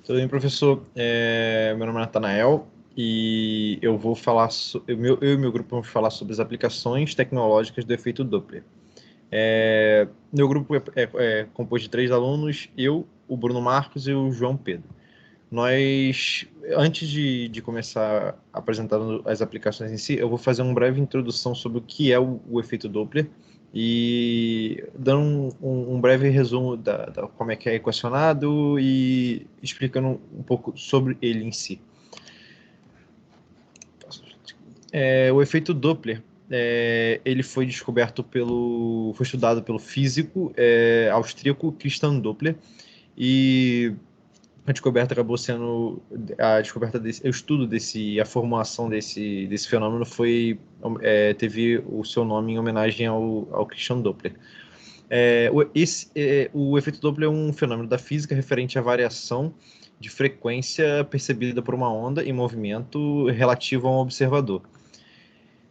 Tudo bem, professor? Meu nome é Natanael e eu vou falar, eu e meu grupo vamos falar sobre as aplicações tecnológicas do efeito Doppler. Meu grupo é composto de 3 alunos, eu, o Bruno Marcos e o João Pedro. Nós, antes de começar apresentando as aplicações em si, eu vou fazer uma breve introdução sobre o que é o efeito Doppler e dando um breve resumo da como é que é equacionado e explicando um pouco sobre ele em si. O efeito Doppler, ele foi foi estudado pelo físico austríaco Christian Doppler, e a descoberta acabou sendo a descoberta desse, o estudo desse, a formulação desse fenômeno teve o seu nome em homenagem ao Christian Doppler. O efeito Doppler é um fenômeno da física referente à variação de frequência percebida por uma onda em movimento relativo a um observador.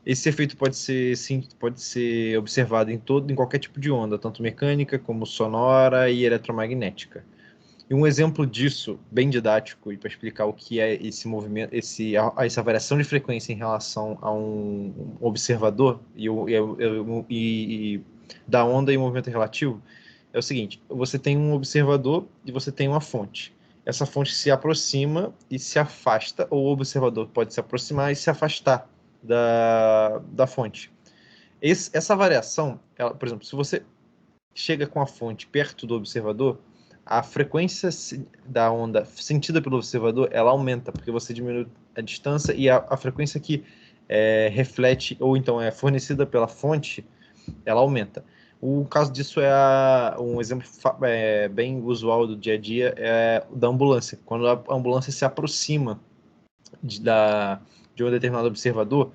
Esse efeito pode ser observado em qualquer tipo de onda, tanto mecânica como sonora e eletromagnética. E um exemplo disso, bem didático, e para explicar o que é esse movimento, essa variação de frequência em relação a um observador e da onda e movimento relativo, é o seguinte: você tem um observador e você tem uma fonte. Essa fonte se aproxima e se afasta, ou o observador pode se aproximar e se afastar da fonte. Essa variação, por exemplo, se você chega com a fonte perto do observador, a frequência da onda sentida pelo observador, ela aumenta, porque você diminui a distância e a frequência que reflete, ou então é fornecida pela fonte, ela aumenta. O caso disso um exemplo bem usual do dia a dia é da ambulância. Quando a ambulância se aproxima de um determinado observador,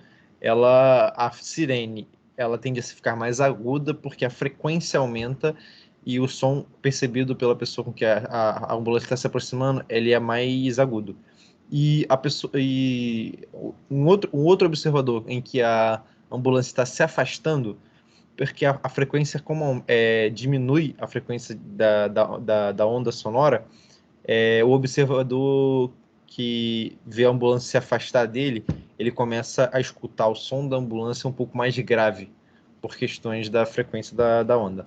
a sirene ela tende a ficar mais aguda porque a frequência aumenta e o som percebido pela pessoa com que a ambulância está se aproximando, ele é mais agudo. Um outro observador em que a ambulância está se afastando, porque a frequência diminui a frequência da onda sonora, o observador que vê a ambulância se afastar dele, ele começa a escutar o som da ambulância um pouco mais grave, por questões da frequência da onda.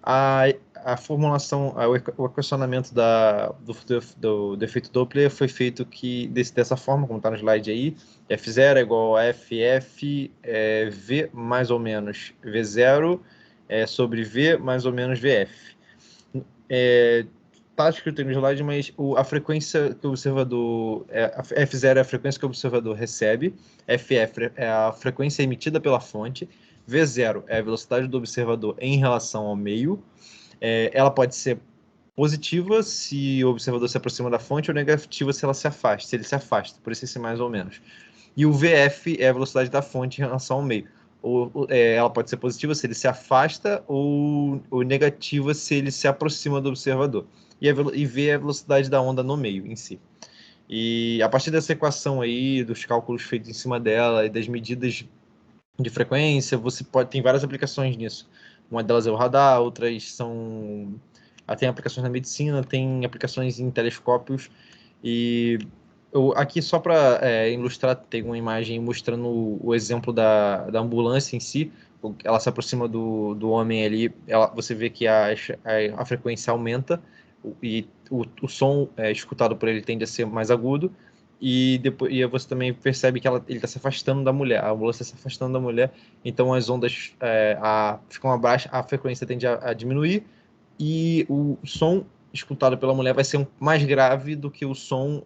A formulação, o equacionamento do efeito Doppler foi feito dessa forma, como está no slide aí: F0 é igual a FF V mais ou menos V0 sobre V mais ou menos VF. Está escrito aí no slide, mas a frequência que o observador... F0 é a frequência que o observador recebe, FF é a frequência emitida pela fonte, V0 é a velocidade do observador em relação ao meio. Ela pode ser positiva se o observador se aproxima da fonte, ou negativa se ele se afasta, por isso esse mais ou menos. E o VF é a velocidade da fonte em relação ao meio. Ela pode ser positiva se ele se afasta, ou negativa se ele se aproxima do observador. E V é a velocidade da onda no meio em si. E a partir dessa equação aí, dos cálculos feitos em cima dela e das medidas de frequência, tem várias aplicações nisso. Uma delas é o radar, outras são... Tem aplicações na medicina, tem aplicações em telescópios. E aqui, só para ilustrar, tem uma imagem mostrando o exemplo da ambulância em si. Ela se aproxima do homem ali, você vê que a frequência aumenta e o som escutado por ele tende a ser mais agudo. E você também percebe que ele está se afastando da mulher, a ambulância está se afastando da mulher, então as ondas ficam abaixo, a frequência tende a diminuir, e o som escutado pela mulher vai ser mais grave do que o som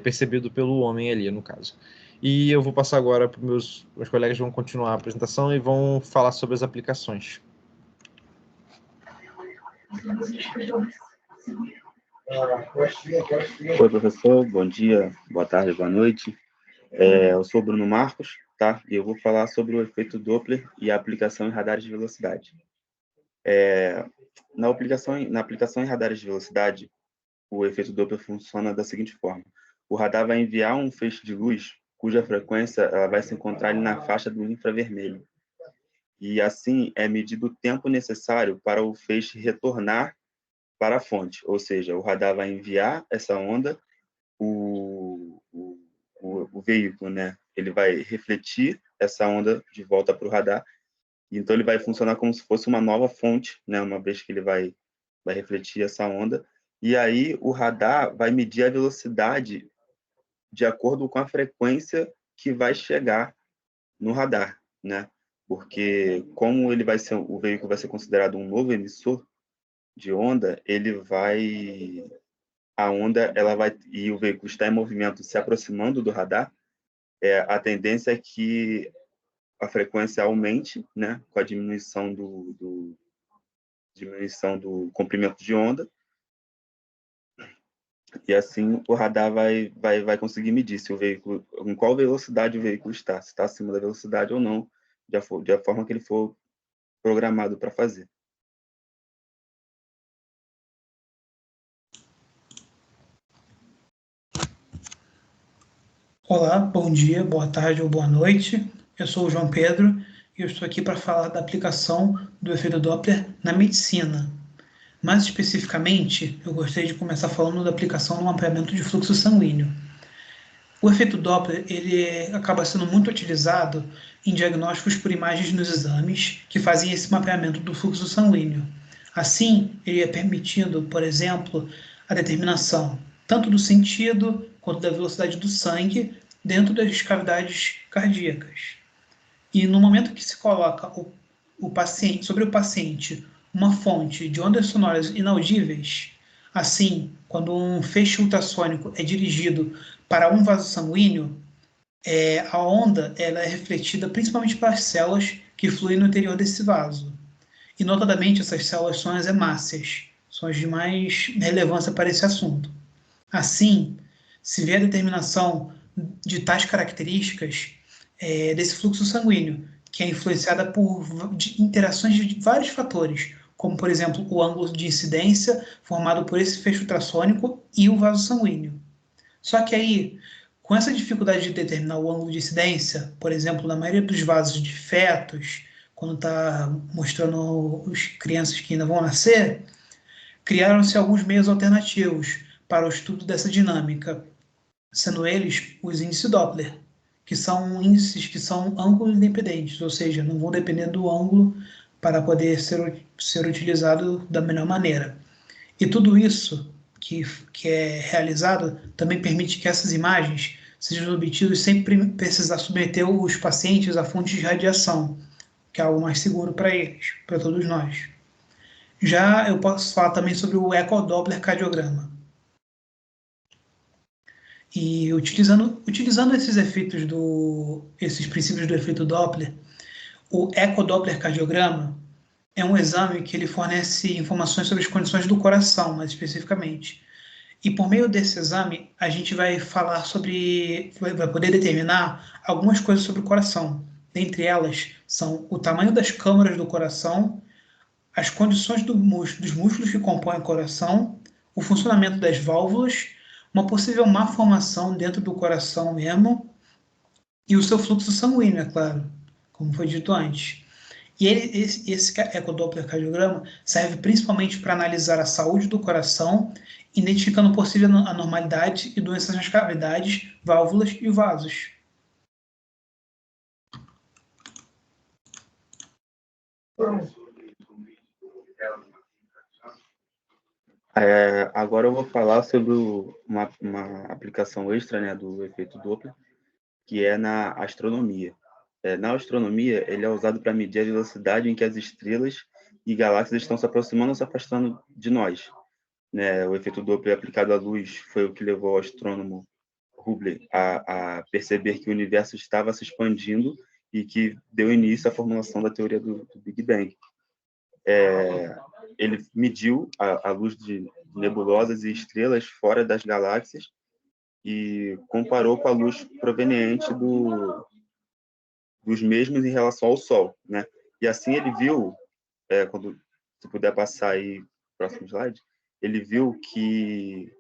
percebido pelo homem ali, no caso. E eu vou passar agora para meus colegas, vão continuar a apresentação e vão falar sobre as aplicações. Oi, professor, bom dia, boa tarde, boa noite. Eu sou Bruno Marcos, tá? E eu vou falar sobre o efeito Doppler e a aplicação em radares de velocidade. Na aplicação em radares de velocidade, o efeito Doppler funciona da seguinte forma: o radar vai enviar um feixe de luz cuja frequência ela vai se encontrar ali na faixa do infravermelho. E assim é medido o tempo necessário para o feixe retornar para a fonte, ou seja, o radar vai enviar essa onda, o veículo, né, ele vai refletir essa onda de volta para o radar, então ele vai funcionar como se fosse uma nova fonte, né, uma vez que ele vai refletir essa onda, e aí o radar vai medir a velocidade de acordo com a frequência que vai chegar no radar, né? Porque como ele vai ser, o veículo vai ser considerado um novo emissor de onda, a onda, ela vai, e o veículo está em movimento se aproximando do radar, a tendência é que a frequência aumente, né? Com a diminuição do comprimento de onda, e assim o radar vai conseguir medir se o veículo, em qual velocidade o veículo está, se está acima da velocidade ou não, da forma que ele for programado para fazer. Olá, bom dia, boa tarde ou boa noite. Eu sou o João Pedro e eu estou aqui para falar da aplicação do efeito Doppler na medicina. Mais especificamente, eu gostaria de começar falando da aplicação no mapeamento de fluxo sanguíneo. O efeito Doppler ele acaba sendo muito utilizado em diagnósticos por imagens nos exames que fazem esse mapeamento do fluxo sanguíneo. Assim, ele é permitindo, por exemplo, a determinação tanto do sentido quanto da velocidade do sangue dentro das cavidades cardíacas. E no momento que se coloca o paciente, sobre o paciente uma fonte de ondas sonoras inaudíveis, assim, quando um feixe ultrassônico é dirigido para um vaso sanguíneo, a onda ela é refletida principalmente pelas células que fluem no interior desse vaso. E, notadamente, essas células são as hemácias, são as de mais relevância para esse assunto. Assim, se vê a determinação de tais características desse fluxo sanguíneo, que é influenciada por interações de vários fatores, como, por exemplo, o ângulo de incidência formado por esse feixe ultrassônico e o vaso sanguíneo. Só que aí, com essa dificuldade de determinar o ângulo de incidência, por exemplo, na maioria dos vasos de fetos, quando está mostrando as crianças que ainda vão nascer, criaram-se alguns meios alternativos para o estudo dessa dinâmica, sendo eles os índices Doppler, que são índices que são ângulos independentes, ou seja, não vão depender do ângulo para poder ser utilizado da melhor maneira. E tudo isso que é realizado também permite que essas imagens sejam obtidas sem precisar submeter os pacientes a fontes de radiação, que é algo mais seguro para eles, para todos nós. Já eu posso falar também sobre o ecodoppler cardiograma. E utilizando esses efeitos esses princípios do efeito Doppler, o ecodoppler cardiograma é um exame que ele fornece informações sobre as condições do coração, mais especificamente. E por meio desse exame, a gente vai falar vai poder determinar algumas coisas sobre o coração. Dentre elas são o tamanho das câmaras do coração, as condições dos músculos que compõem o coração, o funcionamento das válvulas, uma possível malformação dentro do coração mesmo, e o seu fluxo sanguíneo, é claro, como foi dito antes. E esse ecodopplercardiograma serve principalmente para analisar a saúde do coração, identificando possível anormalidade e doenças nas cavidades, válvulas e vasos. Agora eu vou falar sobre uma aplicação extra, né, do efeito Doppler, que é na astronomia. Na astronomia, ele é usado para medir a velocidade em que as estrelas e galáxias estão se aproximando ou se afastando de nós. Né? O efeito Doppler aplicado à luz foi o que levou o astrônomo Hubble a perceber que o universo estava se expandindo e que deu início à formulação da teoria do Big Bang. Ele mediu a luz de nebulosas e estrelas fora das galáxias e comparou com a luz proveniente dos mesmos em relação ao Sol, né? E assim ele viu, quando se puder passar aí próximo slide, ele viu que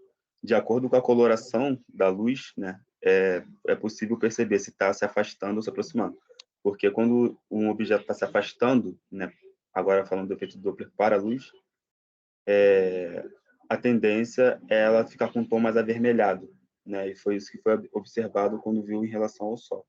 de acordo com a coloração da luz, né, é possível perceber se está se afastando ou se aproximando, porque quando um objeto está se afastando, né, agora falando do efeito Doppler para a luz, a tendência é ela ficar com um tom mais avermelhado, né? E foi isso que foi observado quando viu em relação ao Sol.